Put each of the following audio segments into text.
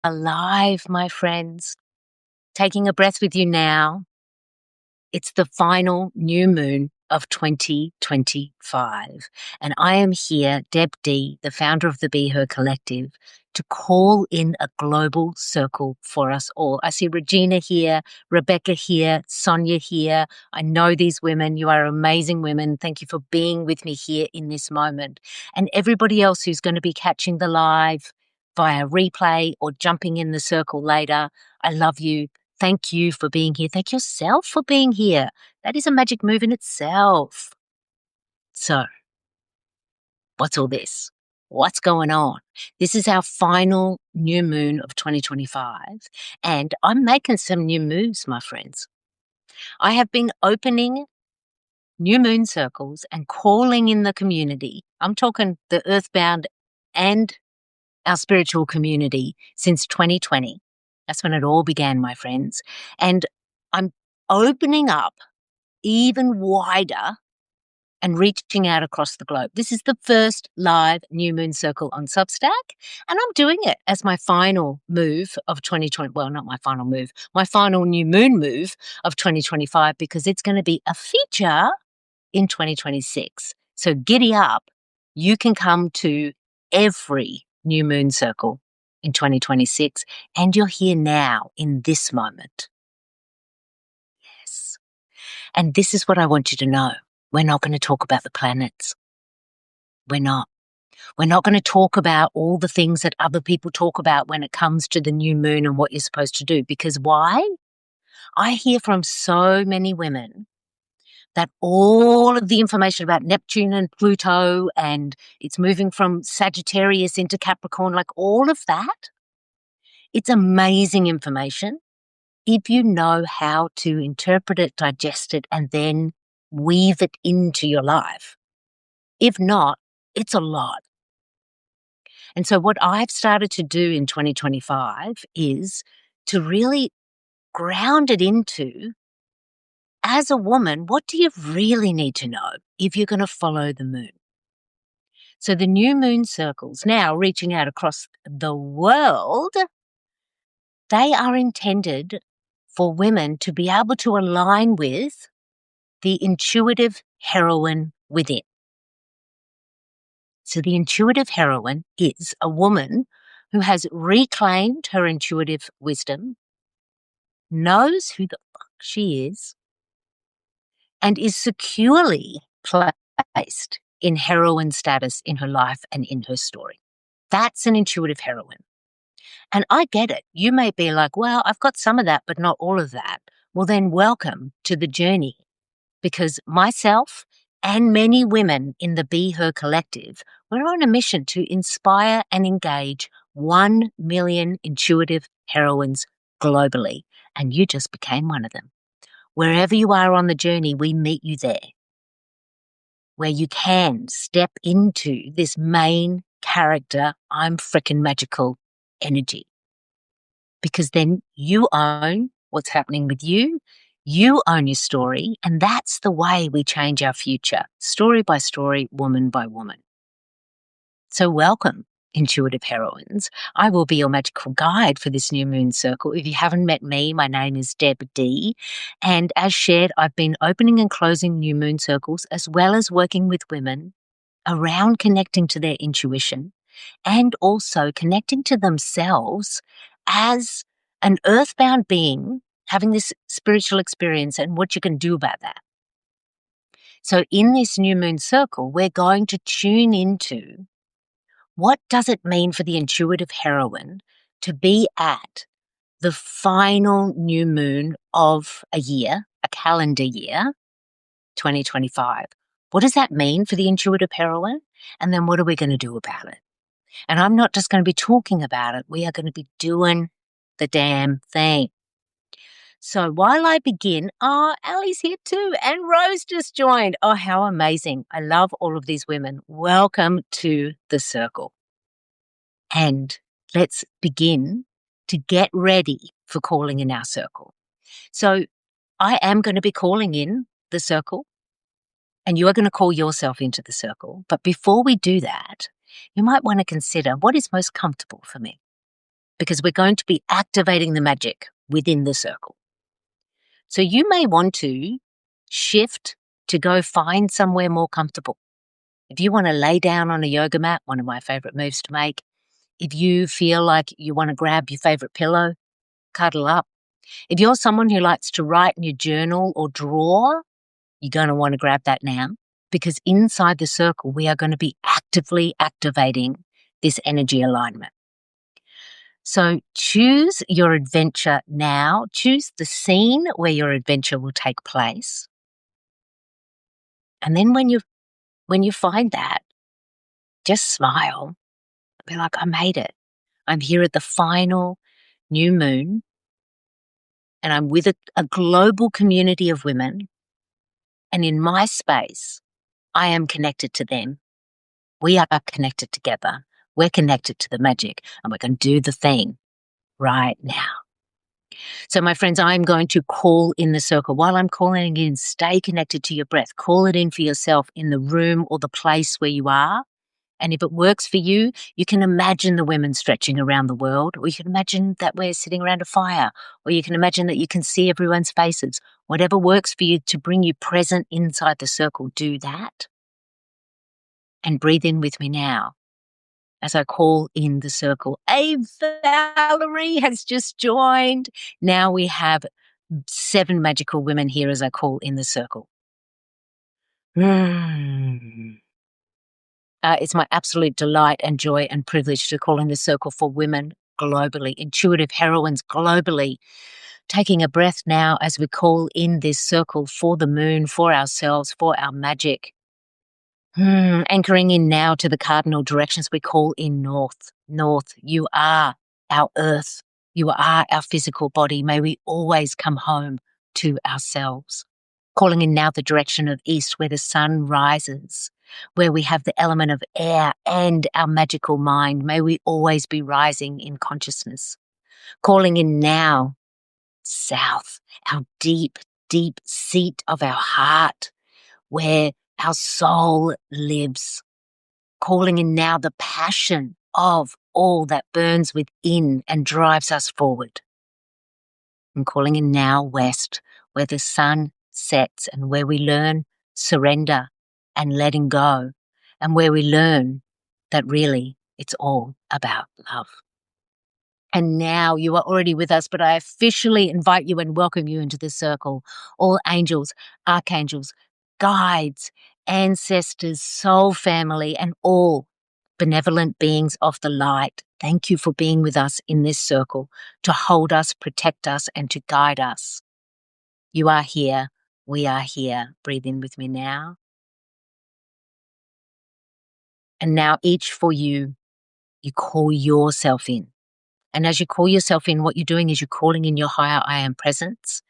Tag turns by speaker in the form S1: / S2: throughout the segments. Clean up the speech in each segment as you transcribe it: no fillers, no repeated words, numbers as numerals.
S1: alive, my friends. Taking a breath with you now. It's the final new moon of 2025. And I am here, Deb D, the founder of the BeHER Collective, to call in a global circle for us all. I see Regina here, Rebecca here, Sonia here. I know these women. You are amazing women. Thank you for being with me here in this moment. And everybody else who's going to be catching the live via replay or jumping in the circle later, I love you. Thank you for being here. Thank yourself for being here. That is a magic move in itself. So, what's all this? What's going on? This is our final new moon of 2025, and I'm making some new moves, my friends. I have been opening new moon circles and calling in the community. I'm talking the earthbound and our spiritual community since 2020. That's when it all began, my friends. And I'm opening up even wider and reaching out across the globe. This is the first live new moon circle on Substack, and I'm doing it as my final move of 2020. Well, not my final move, my final new moon move of 2025, because it's going to be a feature in 2026. So giddy up. You can come to every new moon circle in 2026, and you're here now in this moment. Yes. And this is what I want you to know. We're not going to talk about the planets. We're not. We're not going to talk about all the things that other people talk about when it comes to the new moon and what you're supposed to do. Because why? I hear from so many women that all of the information about Neptune and Pluto and it's moving from Sagittarius into Capricorn, like all of that, it's amazing information if you know how to interpret it, digest it, and then weave it into your life. If not, it's a lot. And so what I've started to do in 2025 is to really ground it into, as a woman, what do you really need to know if you're going to follow the moon? So the new moon circles, now reaching out across the world, they are intended for women to be able to align with the intuitive heroine within. So the intuitive heroine is a woman who has reclaimed her intuitive wisdom, knows who the fuck she is, and is securely placed in heroine status in her life and in her story. That's an intuitive heroine. And I get it. You may be like, well, I've got some of that, but not all of that. Well, then welcome to the journey, because myself and many women in the BeHER Collective, we're on a mission to inspire and engage 1 million intuitive heroines globally. And you just became one of them. Wherever you are on the journey, we meet you there, where you can step into this main character, I'm frickin' magical energy. Because then you own what's happening with you. You own your story, and that's the way we change our future, story by story, woman by woman. So welcome, intuitive heroines. I will be your magical guide for this new moon circle. If you haven't met me, my name is Deb D. And as shared, I've been opening and closing new moon circles, as well as working with women around connecting to their intuition and also connecting to themselves as an earthbound being, having this spiritual experience and what you can do about that. So in this new moon circle, we're going to tune into what does it mean for the intuitive heroine to be at the final new moon of a year, a calendar year, 2025. What does that mean for the intuitive heroine? And then what are we going to do about it? And I'm not just going to be talking about it. We are going to be doing the damn thing. So while I begin, Ali's here too, and Rose just joined. Oh, how amazing. I love all of these women. Welcome to the circle. And let's begin to get ready for calling in our circle. So I am going to be calling in the circle, and you are going to call yourself into the circle. But before we do that, you might want to consider what is most comfortable for me. because we're going to be activating the magic within the circle. So you may want to shift to go find somewhere more comfortable. If you want to lay down on a yoga mat, one of my favorite moves to make, if you feel like you want to grab your favorite pillow, cuddle up. If you're someone who likes to write in your journal or draw, you're going to want to grab that now, because inside the circle, we are going to be actively activating this energy alignment. So choose your adventure now. Choose the scene where your adventure will take place. And then when you find that, just smile. Be like, I made it. I'm here at the final new moon, and I'm with a global community of women. And in my space, I am connected to them. We are connected together. We're connected to the magic, and we're going to do the thing right now. So, my friends, I'm going to call in the circle. While I'm calling in, stay connected to your breath. Call it in for yourself in the room or the place where you are. And if it works for you, you can imagine the women stretching around the world, or you can imagine that we're sitting around a fire, or you can imagine that you can see everyone's faces. Whatever works for you to bring you present inside the circle, do that. And breathe in with me now as I call in the circle. Hey, Valerie has just joined. Now we have 7 magical women here as I call in the circle. It's my absolute delight and joy and privilege to call in the circle for women globally, intuitive heroines globally. Taking a breath now as we call in this circle for the moon, for ourselves, for our magic. Anchoring in now to the cardinal directions, we call in north. North, you are our earth. You are our physical body. May we always come home to ourselves. Calling in now the direction of east, where the sun rises, where we have the element of air and our magical mind. May we always be rising in consciousness. Calling in now south, our deep, deep seat of our heart, where our soul lives. Calling in now the passion of all that burns within and drives us forward. And calling in now west, where the sun sets and where we learn surrender and letting go, and where we learn that really it's all about love. And now you are already with us, but I officially invite you and welcome you into this circle. All angels, archangels, guides, ancestors, soul family, and all benevolent beings of the light. Thank you for being with us in this circle to hold us, protect us, and to guide us. You are here. We are here. Breathe in with me now. And now each for you, you call yourself in. And as you call yourself in, what you're doing is you're calling in your higher I am presence,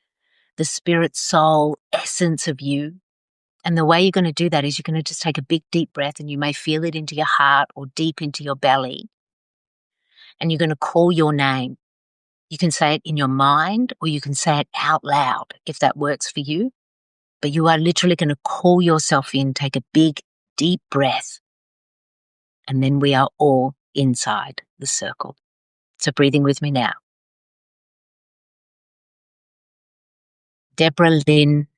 S1: the spirit, soul, essence of you. And the way you're going to do that is you're going to just take a big, deep breath, and you may feel it into your heart or deep into your belly. And you're going to call your name. You can say it in your mind, or you can say it out loud if that works for you. But you are literally going to call yourself in, take a big, deep breath. And then we are all inside the circle. So breathing with me now. Deborah Lynn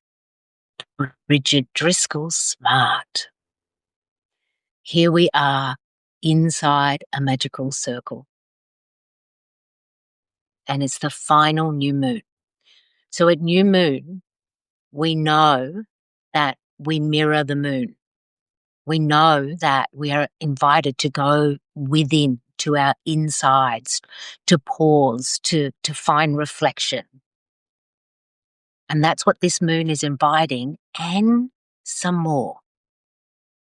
S1: Bridget Driscoll Smart. Here we are inside a magical circle. And it's the final new moon. So at new moon, we know that we mirror the moon. We know that we are invited to go within, to our insides, to pause, to find reflection. And that's what this moon is inviting, and some more.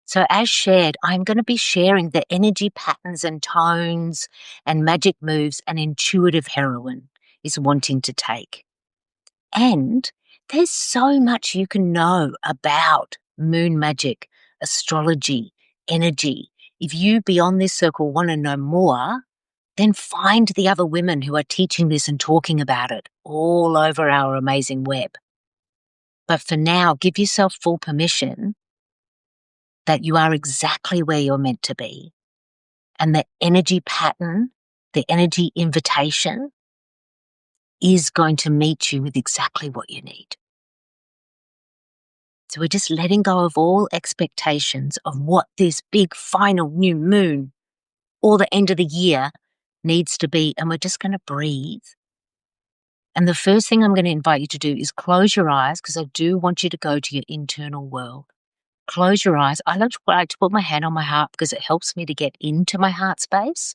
S1: So as shared, I'm going to be sharing the energy patterns and tones and magic moves an intuitive heroine is wanting to take. And there's so much you can know about moon magic, astrology, energy. If you beyond this circle want to know more, then find the other women who are teaching this and talking about it all over our amazing web. But for now, give yourself full permission that you are exactly where you're meant to be. And the energy pattern the energy invitation is going to meet you with exactly what you need. So we're just letting go of all expectations of what this big final new moon or the end of the year needs to be, and we're just going to breathe. And the first thing I'm going to invite you to do is close your eyes, because I do want you to go to your internal world. Close your eyes. I like to put my hand on my heart because it helps me to get into my heart space.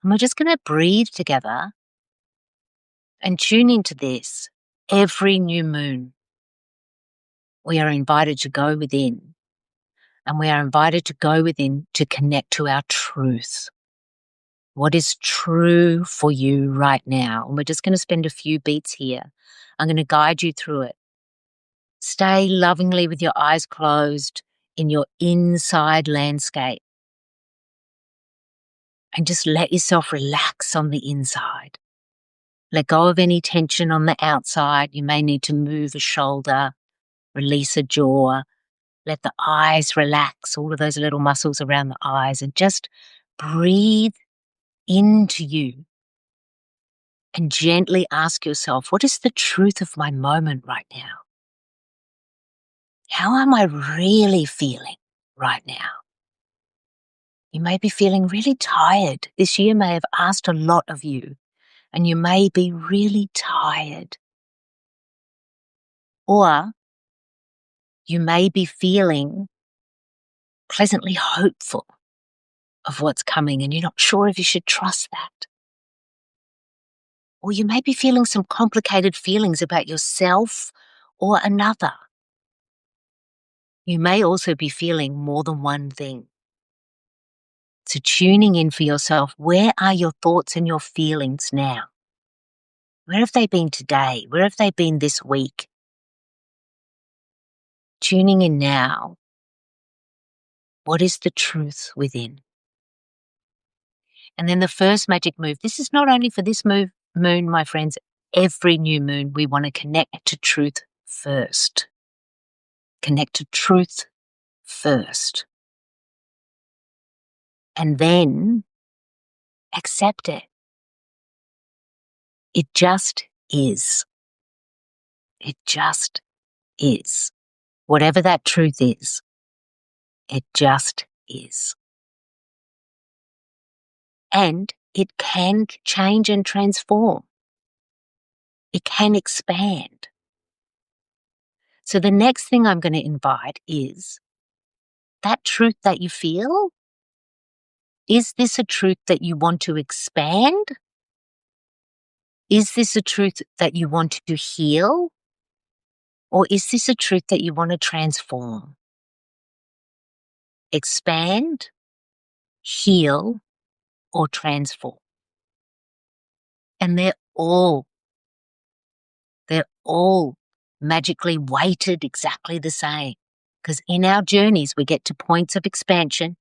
S1: And we're just going to breathe together and tune into this. Every new moon, we are invited to go within, and we are invited to go within to connect to our truth. What is true for you right now? And we're just going to spend a few beats here. I'm going to guide you through it. Stay lovingly with your eyes closed in your inside landscape, and just let yourself relax on the inside. Let go of any tension on the outside. You may need to move a shoulder, release a jaw, let the eyes relax, all of those little muscles around the eyes, and just breathe into you and gently ask yourself, what is the truth of my moment right now? How am I really feeling right now? You may be feeling really tired. This year may have asked a lot of you, and you may be really tired. Or you may be feeling pleasantly hopeful of what's coming, and you're not sure if you should trust that. Or you may be feeling some complicated feelings about yourself or another. You may also be feeling more than one thing. So tuning in for yourself, where are your thoughts and your feelings now? Where have they been today? Where have they been this week? Tuning in now. What is the truth within? And then the first magic move, this is not only for this moon, my friends, every new moon, we want to connect to truth first. Connect to truth first. And then accept it. It just is. It just is. Whatever that truth is, it just is. And it can change and transform. It can expand. So the next thing I'm going to invite is that truth that you feel. Is this a truth that you want to expand? Is this a truth that you want to heal? Or is this a truth that you want to transform? Expand, heal, or transform. And they're all magically weighted exactly the same. Because in our journeys, we get to points of expansion.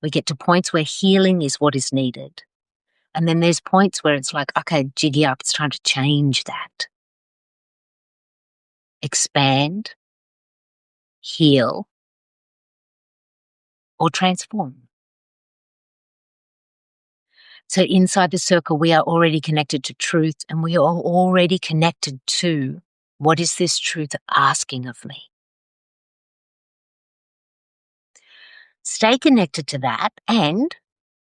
S1: We get to points where healing is what is needed. And then there's points where it's like, okay, jiggy up, it's time to change that. Expand, heal, or transform. So inside the circle, we are already connected to truth, and we are already connected to what is this truth asking of me. Stay connected to that, and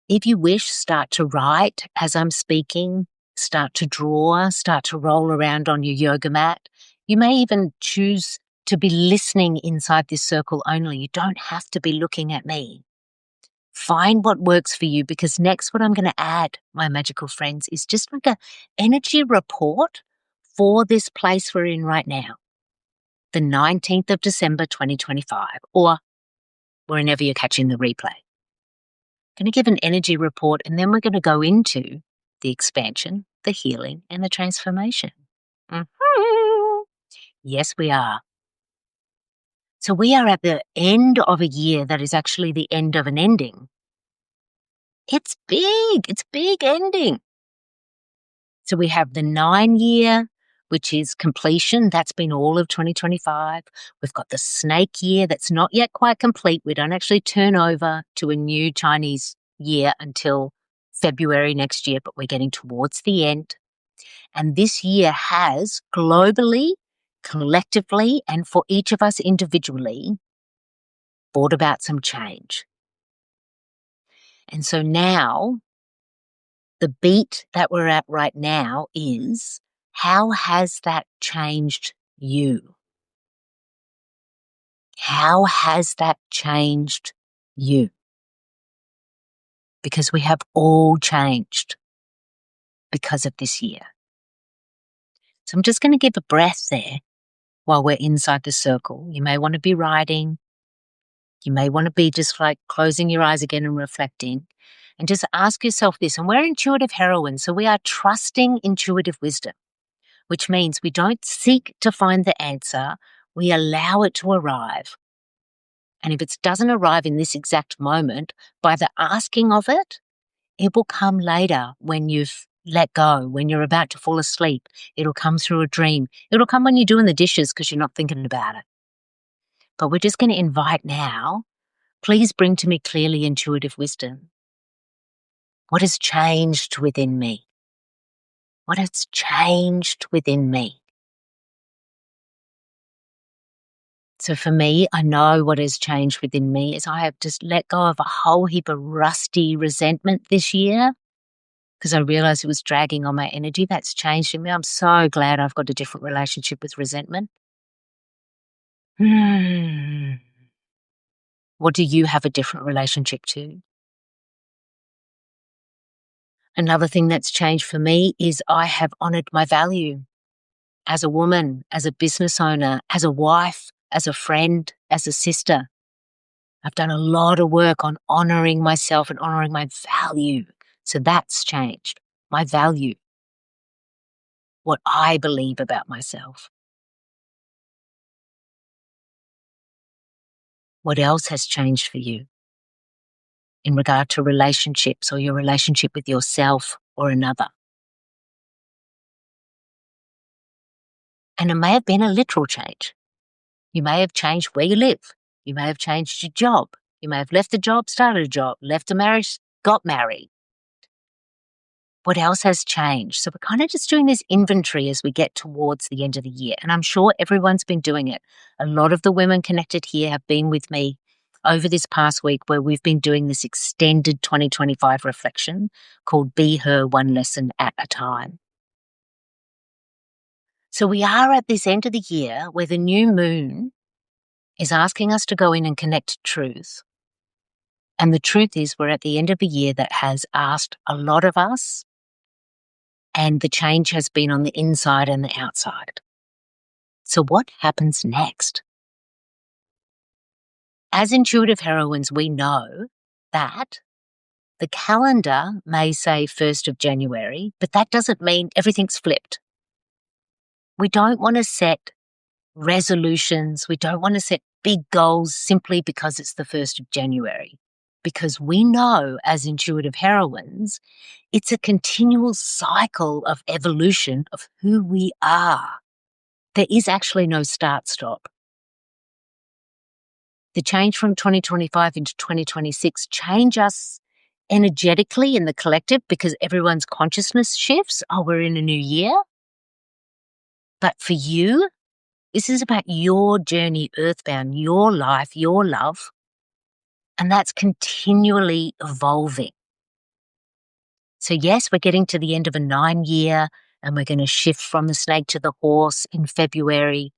S1: if you wish, start to write as I'm speaking, start to draw, start to roll around on your yoga mat. You may even choose to be listening inside this circle only. You don't have to be looking at me. Find what works for you, because next what I'm going to add, my magical friends, is just like an energy report for this place we're in right now, the 19th of December 2025, or whenever you're catching the replay. I'm going to give an energy report, and then we're going to go into the expansion, the healing, and the transformation. Yes, we are. So we are at the end of a year that is actually the end of an ending. It's big. It's big ending. So we have the 9-year, which is completion. That's been all of 2025. We've got the snake year that's not yet quite complete. We don't actually turn over to a new Chinese year until February next year, but we're getting towards the end. And this year has globally, collectively, and for each of us individually, brought about some change. And so now, the beat that we're at right now is, how has that changed you? How has that changed you? Because we have all changed because of this year. So I'm just going to give a breath there while we're inside the circle. You may want to be writing. You may want to be just like closing your eyes again and reflecting. And just ask yourself this. And we're intuitive heroines, so we are trusting intuitive wisdom, which means we don't seek to find the answer. We allow it to arrive. And if it doesn't arrive in this exact moment, by the asking of it, it will come later when you've let go, when you're about to fall asleep. It'll come through a dream. It'll come when you're doing the dishes because you're not thinking about it. But we're just going to invite now, please bring to me clearly intuitive wisdom. What has changed within me? What has changed within me? So for me, I know what has changed within me is I have just let go of a whole heap of rusty resentment this year because I realized it was dragging on my energy. That's changed in me. I'm so glad I've got a different relationship with resentment. What do you have a different relationship to? Another thing that's changed for me is I have honored my value as a woman, as a business owner, as a wife, as a friend, as a sister. I've done a lot of work on honoring myself and honoring my value. So that's changed. My value, what I believe about myself. What else has changed for you in regard to relationships or your relationship with yourself or another? And it may have been a literal change. You may have changed where you live. You may have changed your job. You may have left the job, started a job, left a marriage, got married. What else has changed? So we're kind of just doing this inventory as we get towards the end of the year. And I'm sure everyone's been doing it. A lot of the women connected here have been with me over this past week where we've been doing this extended 2025 reflection called BeHER, one lesson at a time. So we are at this end of the year where the new moon is asking us to go in and connect to truth. And the truth is we're at the end of a year that has asked a lot of us, and the change has been on the inside and the outside. So what happens next? As intuitive heroines, we know that the calendar may say 1st of January, but that doesn't mean everything's flipped. We don't want to set resolutions. We don't want to set big goals simply because it's the 1st of January. Because we know as intuitive heroines, it's a continual cycle of evolution of who we are. There is actually no start-stop. The change from 2025 into 2026 change us energetically in the collective because everyone's consciousness shifts. Oh, we're in a new year. But for you, this is about your journey earthbound, your life, your love. And that's continually evolving. So yes, we're getting to the end of a 9-year and we're going to shift from the snake to the horse in February.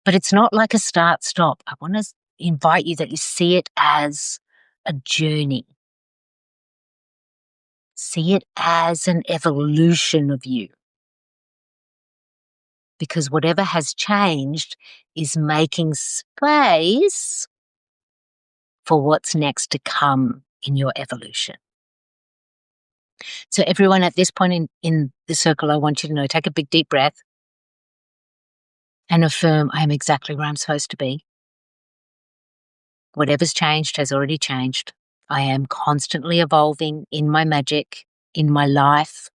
S1: But it's not like a start-stop. I want to invite you that you see it as a journey. See it as an evolution of you. Because whatever has changed is making space for what's next to come in your evolution. So everyone at this point in the circle, I want you to know, take a big deep breath and affirm, I am exactly where I'm supposed to be. Whatever's changed has already changed. I am constantly evolving in my magic, in my life,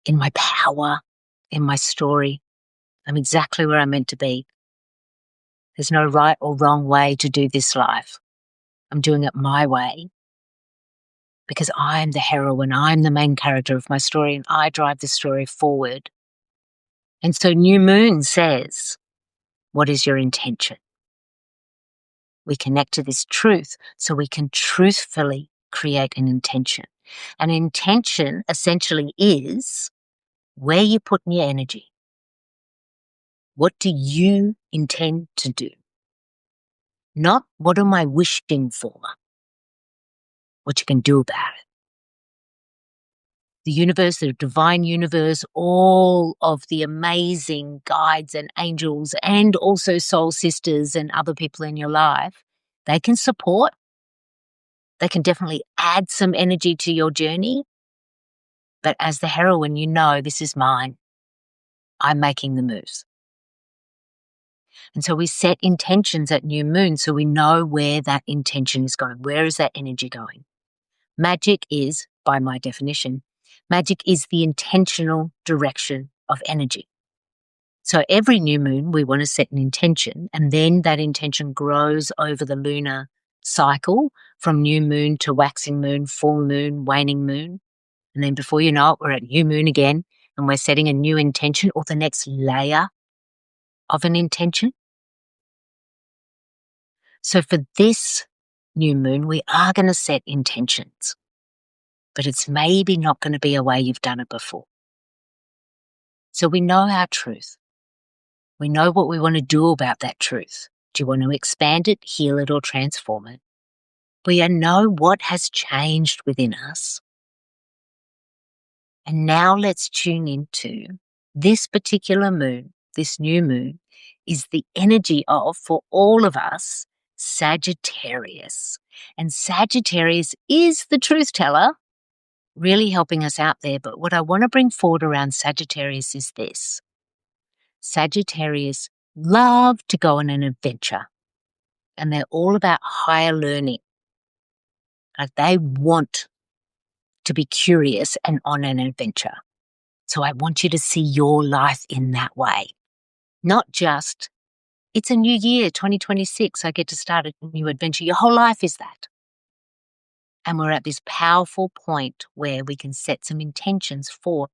S1: in my power, in my story. I'm exactly where I'm meant to be. There's no right or wrong way to do this life. I'm doing it my way. because I'm the heroine, I'm the main character of my story, and I drive the story forward. And so new moon says, what is your intention? We connect to this truth so we can truthfully create an intention. An intention essentially is where you put in your energy. What do you intend to do? Not what am I wishing for? What you can do about it. The universe, the divine universe, all of the amazing guides and angels and also soul sisters and other people in your life, they can support. They can definitely add some energy to your journey. But as the heroine, you know this is mine. I'm making the moves. And so we set intentions at new moon so we know where that intention is going. Where is that energy going? Magic is, by my definition, magic is the intentional direction of energy. So every new moon, we want to set an intention, and then that intention grows over the lunar cycle from new moon to waxing moon, full moon, waning moon. And then before you know it, we're at new moon again, and we're setting a new intention or the next layer of an intention. So for this new moon, we are going to set intentions, but it's maybe not going to be a way you've done it before. So we know our truth. We know what we want to do about that truth. Do you want to expand it, heal it, or transform it? We know what has changed within us. And now let's tune into this particular moon, this new moon, is the energy of, for all of us, Sagittarius. And Sagittarius is the truth teller, really helping us out there. But what I want to bring forward around Sagittarius is this. Sagittarius love to go on an adventure, and they're all about higher learning. Like they want to be curious and on an adventure. So I want you to see your life in that way. Not just, it's a new year, 2026, I get to start a new adventure. Your whole life is that. And we're at this powerful point where we can set some intentions for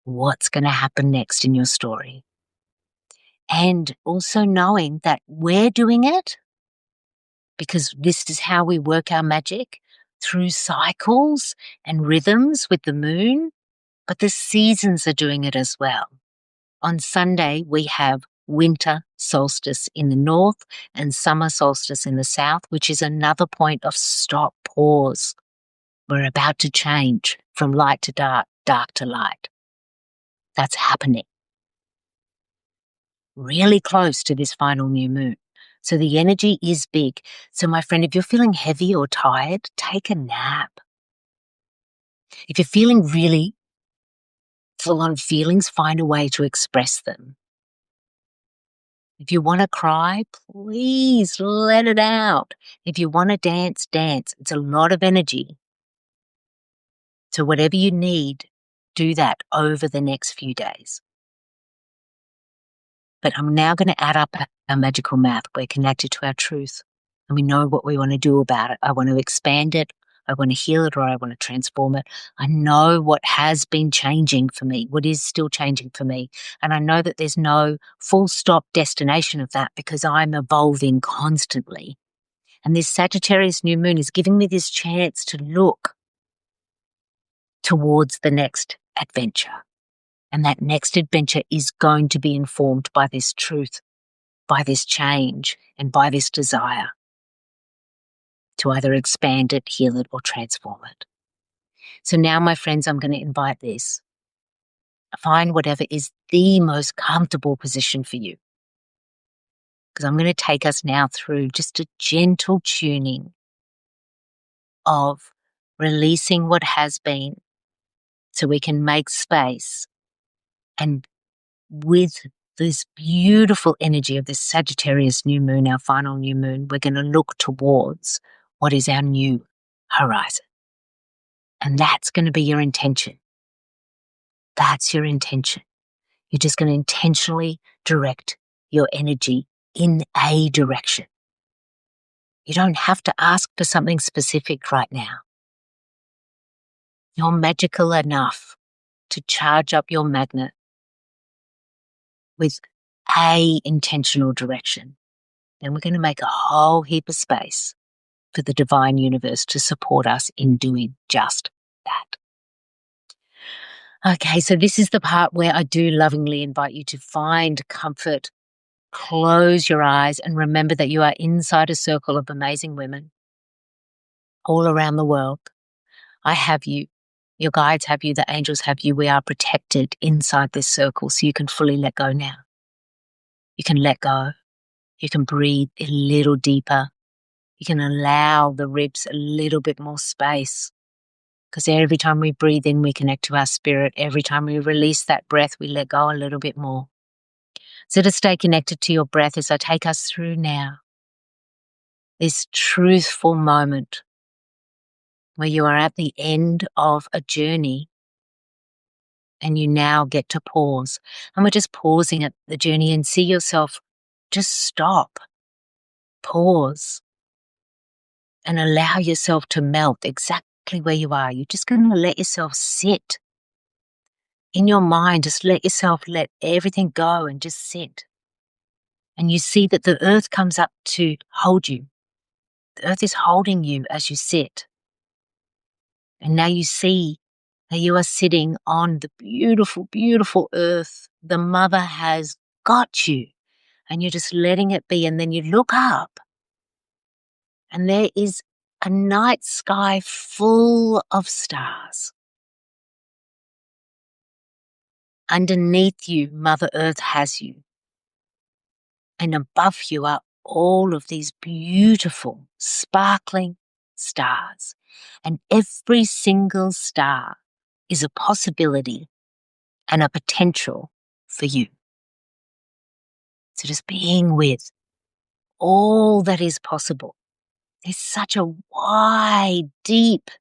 S1: what's going to happen next in your story. And also knowing that we're doing it because this is how we work our magic through cycles and rhythms with the moon, but the seasons are doing it as well. On Sunday, we have winter solstice in the north and summer solstice in the south, which is another point of stop, pause. We're about to change from light to dark, dark to light. That's happening. Really close to this final new moon. So the energy is big. So my friend, if you're feeling heavy or tired, take a nap. If you're feeling really full on feelings, find a way to express them. If you want to cry, please let it out. If you want to dance, dance. It's a lot of energy. So whatever you need, do that over the next few days. But I'm now going to add up our magical math. We're connected to our truth and we know what we want to do about it. I want to expand it. I want to heal it, or I want to transform it. I know what has been changing for me, what is still changing for me. And I know that there's no full stop destination of that because I'm evolving constantly. And this Sagittarius new moon is giving me this chance to look towards the next adventure. And that next adventure is going to be informed by this truth, by this change, and by this desire to either expand it, heal it, or transform it. So now, my friends, I'm going to invite this. Find whatever is the most comfortable position for you. Because I'm going to take us now through just a gentle tuning of releasing what has been so we can make space. And with this beautiful energy of this Sagittarius new moon, our final new moon, we're going to look towards what is our new horizon. And that's going to be your intention. That's your intention. You're just going to intentionally direct your energy in a direction. You don't have to ask for something specific right now. You're magical enough to charge up your magnet with a intentional direction. Then we're going to make a whole heap of space for the divine universe to support us in doing just that. Okay, so this is the part where I do lovingly invite you to find comfort, close your eyes, and remember that you are inside a circle of amazing women all around the world. I have you. Your guides have you. The angels have you. We are protected inside this circle, so you can fully let go now. You can let go. You can breathe a little deeper. You can allow the ribs a little bit more space, because every time we breathe in, we connect to our spirit. Every time we release that breath, we let go a little bit more. So to stay connected to your breath as I take us through now, this truthful moment where you are at the end of a journey and you now get to pause. And we're just pausing at the journey and see yourself just stop, pause, and allow yourself to melt exactly where you are. You're just going to let yourself sit. In your mind, just let yourself let everything go and just sit. And you see that the earth comes up to hold you. The earth is holding you as you sit. And now you see that you are sitting on the beautiful, beautiful earth. The mother has got you. And you're just letting it be. And then you look up and there is a night sky full of stars. Underneath you, Mother Earth has you. And above you are all of these beautiful, sparkling stars. And every single star is a possibility and a potential for you. So just being with all that is possible. There's such a wide, deep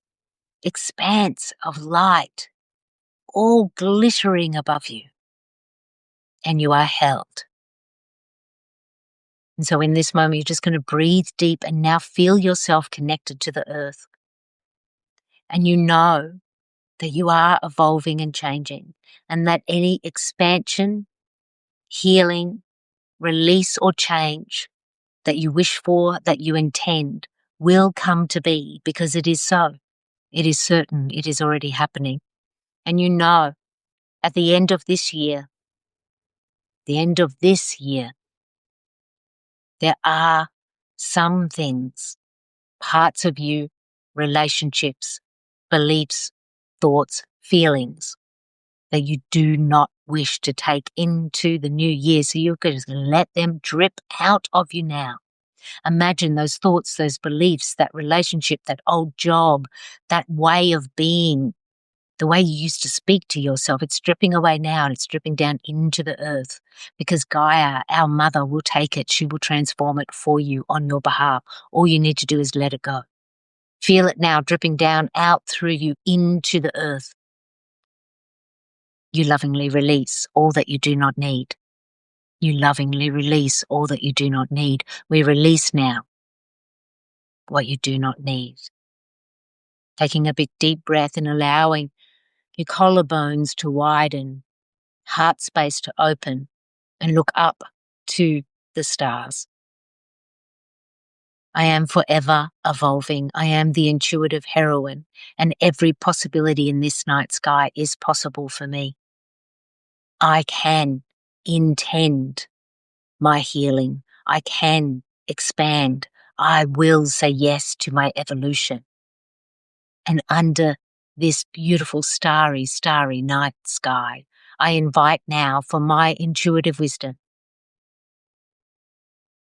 S1: expanse of light, all glittering above you. And you are held. And so in this moment, you're just going to breathe deep and now feel yourself connected to the earth. And you know that you are evolving and changing, and that any expansion, healing, release or change that you wish for, that you intend, will come to be, because it is so. It is certain. It is already happening. And you know, at the end of this year, there are some things, parts of you, relationships, beliefs, thoughts, feelings that you do not wish to take into the new year. So you're going to let them drip out of you now. Imagine those thoughts, those beliefs, that relationship, that old job, that way of being, the way you used to speak to yourself. It's dripping away now and it's dripping down into the earth, because Gaia, our mother, will take it. She will transform it for you on your behalf. All you need to do is let it go. Feel it now dripping down out through you into the earth. You lovingly release all that you do not need. You lovingly release all that you do not need. We release now what you do not need. Taking a big deep breath and allowing your collarbones to widen, heart space to open, and look up to the stars. I am forever evolving. I am the intuitive heroine, and every possibility in this night sky is possible for me. I can intend my healing. I can expand. I will say yes to my evolution. And under this beautiful starry, starry night sky, I invite now for my intuitive wisdom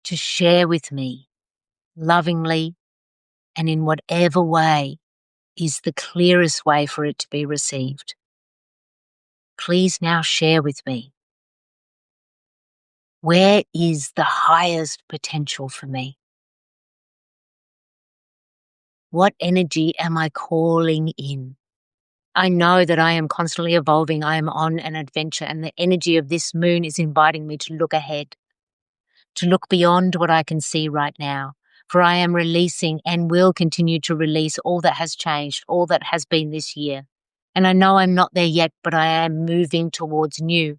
S1: to share with me lovingly and in whatever way is the clearest way for it to be received. Please now share with me, where is the highest potential for me? What energy am I calling in? I know that I am constantly evolving. I am on an adventure, and the energy of this moon is inviting me to look ahead, to look beyond what I can see right now, For I am releasing and will continue to release all that has changed, all that has been this year. And I know I'm not there yet, but I am moving towards new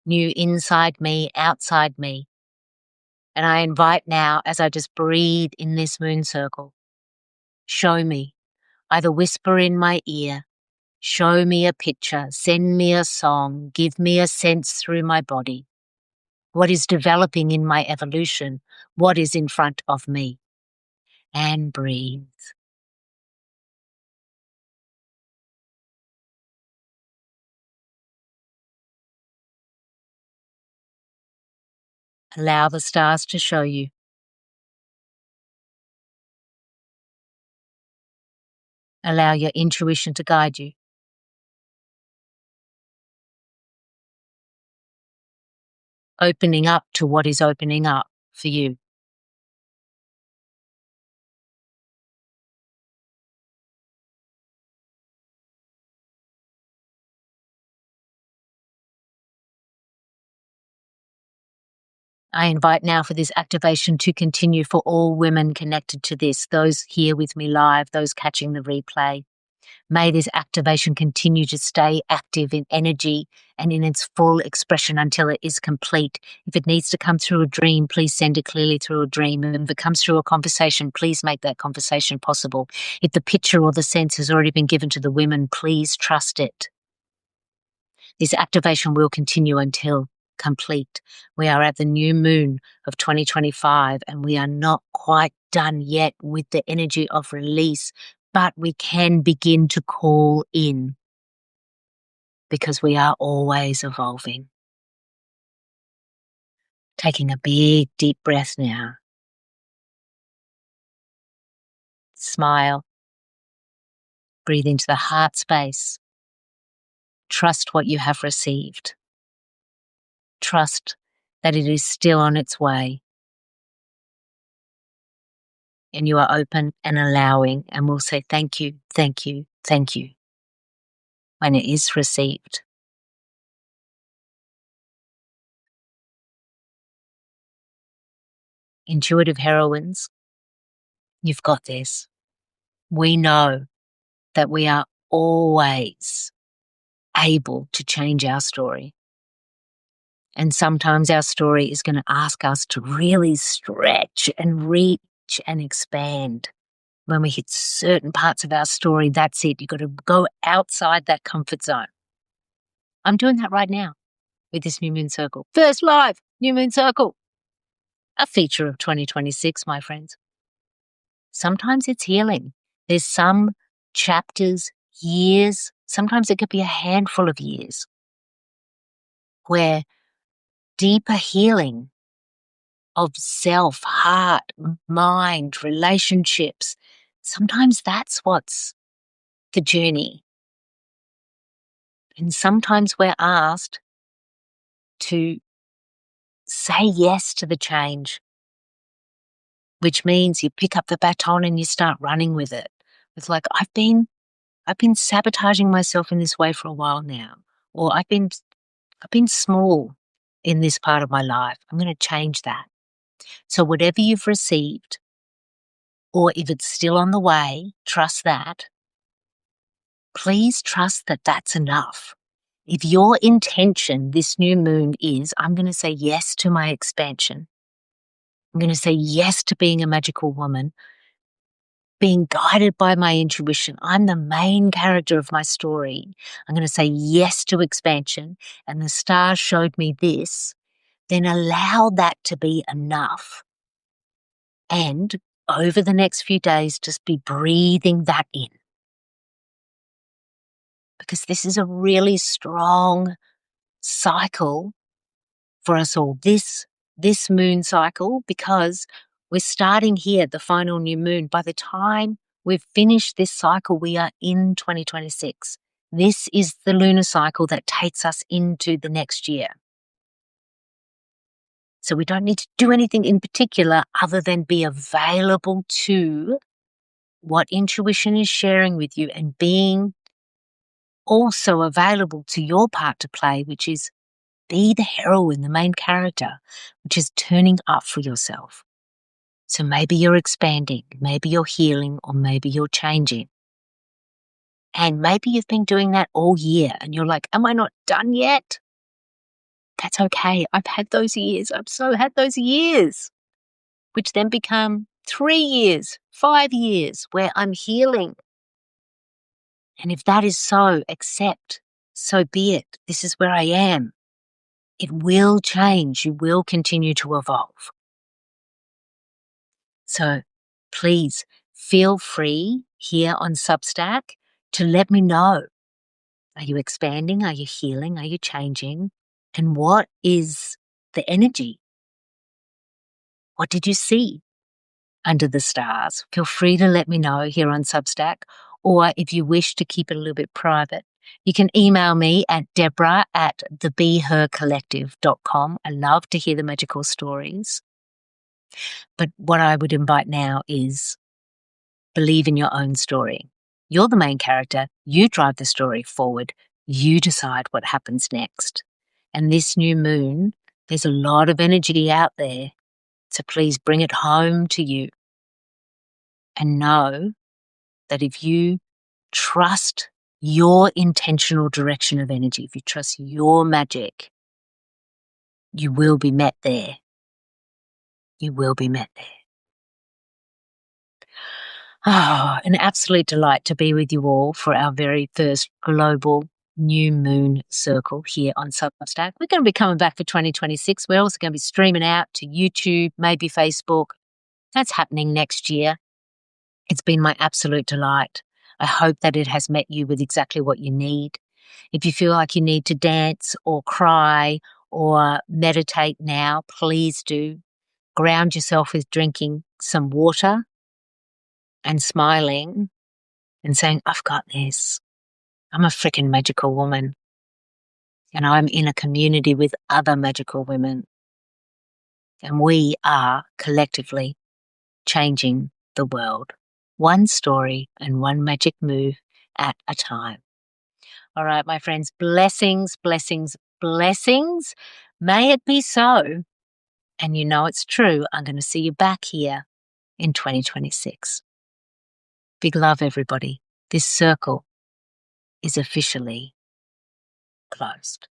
S1: inside me, outside me. And I invite now, as I just breathe in this moon circle, show me, either whisper in my ear, show me a picture, send me a song, give me a sense through my body. What is developing in my evolution? What is in front of me? And breathe. Allow the stars to show you. Allow your intuition to guide you. Opening up to what is opening up for you. I invite now for this activation to continue for all women connected to this, those here with me live, those catching the replay. May this activation continue to stay active in energy and in its full expression until it is complete. If it needs to come through a dream, please send it clearly through a dream. And if it comes through a conversation, please make that conversation possible. If the picture or the sense has already been given to the women, please trust it. This activation will continue until complete. We are at the new moon of 2025 and we are not quite done yet with the energy of release, but we can begin to call in because we are always evolving. Taking a big, deep breath now. Smile. Breathe into the heart space. Trust what you have received. Trust that it is still on its way. And you are open and allowing, and we'll say thank you, thank you, thank you when it is received. Intuitive heroines, you've got this. We know that we are always able to change our story. And sometimes our story is going to ask us to really stretch and reach and expand. When we hit certain parts of our story, that's it. You've got to go outside that comfort zone. I'm doing that right now with this new moon circle. First live new moon circle. A feature of 2026, my friends. Sometimes it's healing. There's some chapters, years, sometimes it could be a handful of years where deeper healing of self, heart, mind, relationships, sometimes that's what's the journey. And sometimes we're asked to say yes to the change, which means you pick up the baton and you start running with it. It's like, I've been sabotaging myself in this way for a while now, or I've been small in this part of my life. I'm going to change that. So whatever you've received, or if it's still on the way, trust that. Please trust that that's enough. If your intention this new moon is, I'm going to say yes to my expansion. I'm going to say yes to being a magical woman, being guided by my intuition. I'm the main character of my story. I'm going to say yes to expansion, and the stars showed me this. Then allow that to be enough. And over the next few days, just be breathing that in. Because this is a really strong cycle for us all. This moon cycle, because we're starting here at the final new moon. By the time we've finished this cycle, we are in 2026. This is the lunar cycle that takes us into the next year. So we don't need to do anything in particular other than be available to what intuition is sharing with you and being also available to your part to play, which is be the heroine, the main character, which is turning up for yourself. So maybe you're expanding, maybe you're healing, or maybe you're changing. And maybe you've been doing that all year and you're like, am I not done yet? That's okay. I've had those years. I've so had those years, which then become 3 years, 5 years where I'm healing. And if that is so, accept, so be it. This is where I am. It will change. You will continue to evolve. So please feel free here on Substack to let me know. Are you expanding? Are you healing? Are you changing? And what is the energy? What did you see under the stars? Feel free to let me know here on Substack, or if you wish to keep it a little bit private, you can email me at deborah@thebehercollective.com. I love to hear the magical stories. But what I would invite now is believe in your own story. You're the main character. You drive the story forward. You decide what happens next. And this new moon, there's a lot of energy out there. So please bring it home to you. And know that if you trust your intentional direction of energy, if you trust your magic, you will be met there. You will be met there. Oh, an absolute delight to be with you all for our very first global new moon circle here on Substack. We're going to be coming back for 2026. We're also going to be streaming out to YouTube, maybe Facebook. That's happening next year. It's been my absolute delight. I hope that it has met you with exactly what you need. If you feel like you need to dance or cry or meditate now, please do. Ground yourself with drinking some water and smiling and saying, I've got this. I'm a freaking magical woman. And I'm in a community with other magical women. And we are collectively changing the world. One story and one magic move at a time. All right, my friends, blessings, blessings, blessings. May it be so. And you know it's true. I'm going to see you back here in 2026. Big love, everybody. This circle is officially closed.